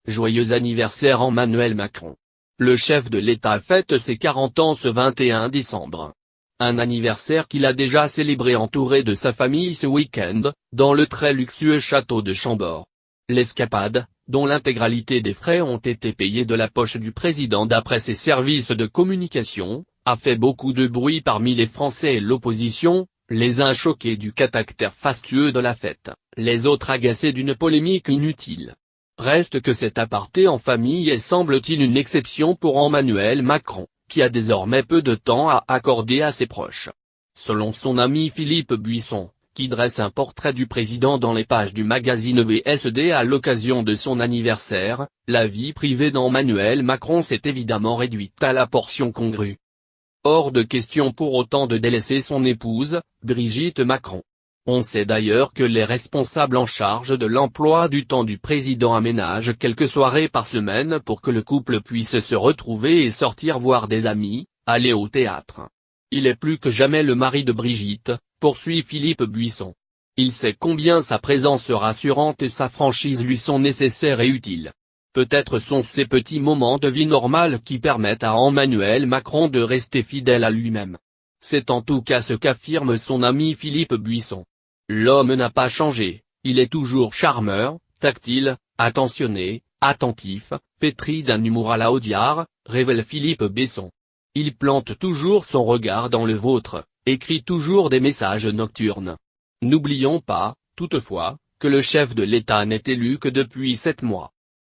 Joyeux anniversaire Emmanuel Macron. Le chef de l'État fête ses 40 ans ce 21 décembre. Un anniversaire qu'il a déjà célébré entouré de sa famille ce week-end, dans le très luxueux château de Chambord. L'escapade, dont l'intégralité des frais ont été payés de la poche du président d'après ses services de communication, a fait beaucoup de bruit parmi les Français et l'opposition, les uns choqués du caractère fastueux de la fête, les autres agacés d'une polémique inutile. Reste que cet aparté en famille est semble-t-il une exception pour Emmanuel Macron, qui a désormais peu de temps à accorder à ses proches. Selon son ami Philippe Buisson, qui dresse un portrait du président dans les pages du magazine VSD à l'occasion de son anniversaire, la vie privée d'Emmanuel Macron s'est évidemment réduite à la portion congrue. Hors de question pour autant de délaisser son épouse, Brigitte Macron. On sait d'ailleurs que les responsables en charge de l'emploi du temps du président aménagent quelques soirées par semaine pour que le couple puisse se retrouver et sortir voir des amis, aller au théâtre. Il est plus que jamais le mari de Brigitte, poursuit Philippe Buisson. Il sait combien sa présence rassurante et sa franchise lui sont nécessaires et utiles. Peut-être sont ces petits moments de vie normale qui permettent à Emmanuel Macron de rester fidèle à lui-même. C'est en tout cas ce qu'affirme son ami Philippe Buisson. L'homme n'a pas changé, il est toujours charmeur, tactile, attentionné, attentif, pétri d'un humour à la Audiard, révèle Philippe Buisson. Il plante toujours son regard dans le vôtre, écrit toujours des messages nocturnes. N'oublions pas, toutefois, que le chef de l'État n'est élu que depuis 7 mois.